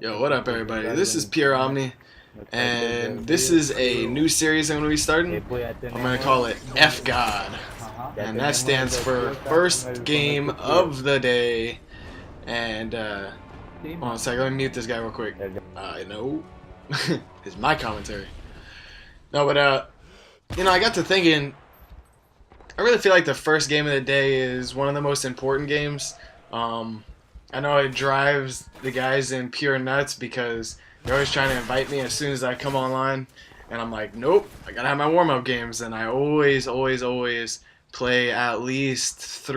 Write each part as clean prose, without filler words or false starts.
Yo, what up, everybody? This is Pure Omni, and this is a new series I'm going to be starting. I'm going to call it F.G.O.D, and that stands for First Game of the Day. And, hold on a second, let me mute this guy real quick. No. It's my commentary. No, but, you know, I got to thinking, I really feel like the first game of the day is one of the most important games. I know it drives the guys in Pure nuts because they're always trying to invite me as soon as I come online, and I'm like, nope, I gotta have my warm-up games, and I always play at least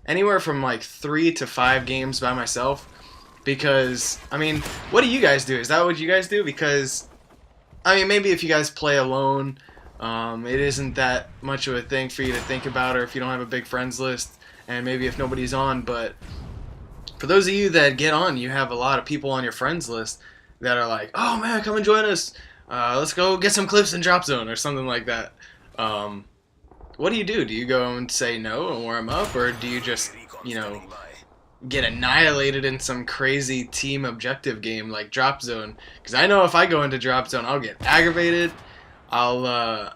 anywhere from like 3 to 5 games by myself, because, I mean, what do you guys do? Is that what you guys do? Because, I mean, maybe if you guys play alone, it isn't that much of a thing for you to think about, or if you don't have a big friends list, and maybe if nobody's on, but for those of you that get on, you have a lot of people on your friends list that are like, oh man, come and join us, let's go get some clips in Drop Zone, or something like that. What do? Do you go and say no and warm up, or do you just, you know, get annihilated in some crazy team objective game like Drop Zone? Because I know if I go into Drop Zone, I'll get aggravated. I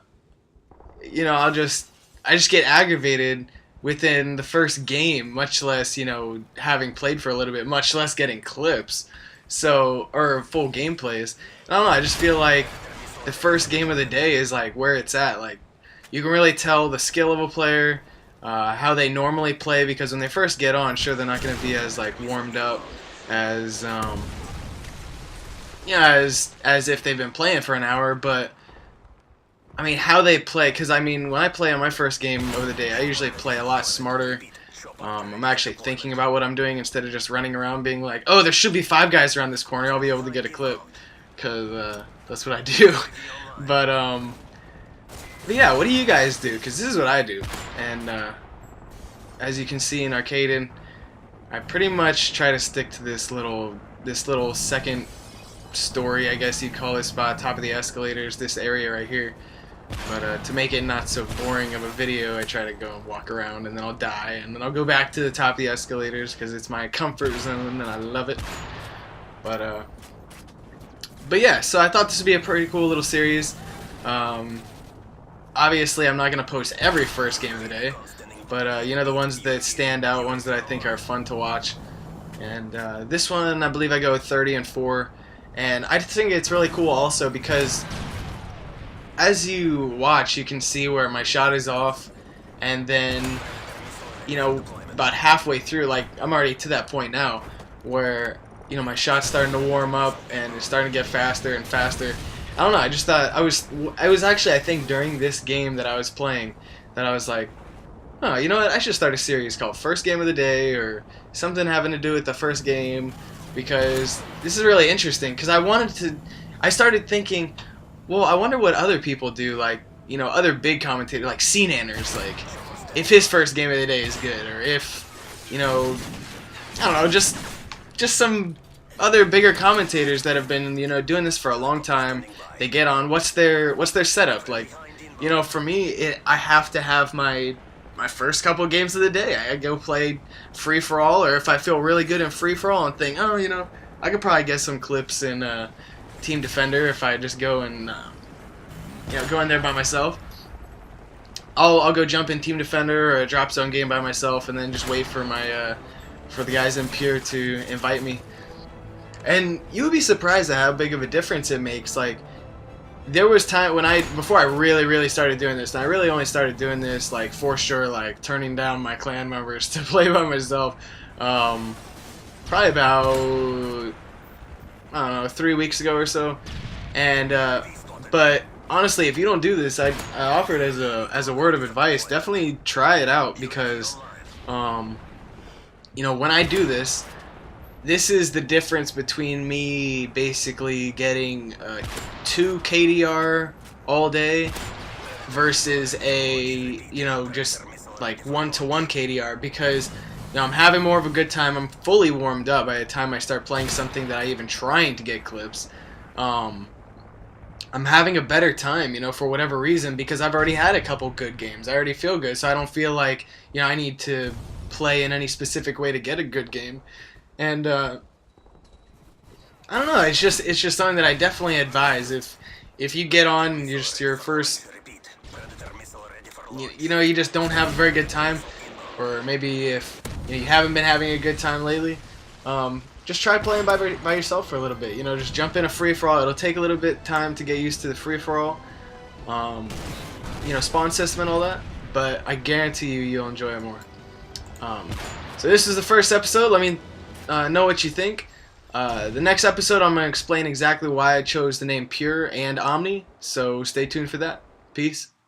just get aggravated within the first game, much less, you know, having played for a little bit, much less getting clips, so, or full gameplays. I don't know, I just feel like the first game of the day is like where it's at. Like, you can really tell the skill of a player, how they normally play, because when they first get on, sure, they're not going to be as like warmed up as as if they've been playing for an hour, but I mean, how they play, because I mean, when I play on my first game of the day, I usually play a lot smarter. I'm actually thinking about what I'm doing instead of just running around being like, oh, there should be 5 guys around this corner, I'll be able to get a clip, because that's what I do. But yeah, what do you guys do? Because this is what I do. And as you can see in Arcaden, I pretty much try to stick to this little second story, I guess you'd call it, spot, top of the escalators, this area right here. But to make it not so boring of a video, I try to go and walk around, and then I'll die, and then I'll go back to the top of the escalators because it's my comfort zone and I love it. But yeah, so I thought this would be a pretty cool little series. Obviously, I'm not going to post every first game of the day, but you know, the ones that stand out, ones that I think are fun to watch. And this one, I believe I go with 30 and 4. And I think it's really cool also because as you watch, you can see where my shot is off, and then, you know, about halfway through, like, I'm already to that point now where, you know, my shot's starting to warm up and it's starting to get faster and faster. I don't know, I just thought, I was actually, I think during this game that I was playing, that I was like, oh, you know what, I should start a series called First Game of the Day, or something having to do with the first game, because this is really interesting. Because I started thinking, well, I wonder what other people do, like, you know, other big commentators, like CNanners, like, if his first game of the day is good, or if, you know, I don't know, just some other bigger commentators that have been, you know, doing this for a long time. They get on, what's their setup? Like, you know, for me, I have to have my first couple of games of the day. I go play free-for-all, or if I feel really good in free-for-all and think, oh, you know, I could probably get some clips in Team Defender if I just go and, you know, go in there by myself. I'll go jump in Team Defender or a Drop Zone game by myself, and then just wait for for the guys in Pure to invite me. And you would be surprised at how big of a difference it makes. Like, there was time when before I really started doing this, and I really only started doing this, like, for sure, like, turning down my clan members to play by myself, probably about, I don't know, 3 weeks ago or so. And, but honestly, if you don't do this, I offer it as a word of advice, definitely try it out, because, you know, when I do this, this is the difference between me basically getting 2 KDR all day versus a, you know, just like 1-to-1 KDR, because, you know, I'm having more of a good time. I'm fully warmed up by the time I start playing something that I even trying to get clips. I'm having a better time, you know, for whatever reason, because I've already had a couple good games. I already feel good, so I don't feel like, you know, I need to play in any specific way to get a good game. And I don't know. It's just something that I definitely advise if you get on just your first, you just don't have a very good time, or maybe if you haven't been having a good time lately, just try playing by yourself for a little bit. Just jump in a free for all. It'll take a little bit time to get used to the free for all, spawn system and all that, but I guarantee you'll enjoy it more. So this is the first episode. Let me know what you think. The next episode, I'm going to explain exactly why I chose the name Pure and Omni, so stay tuned for that. Peace.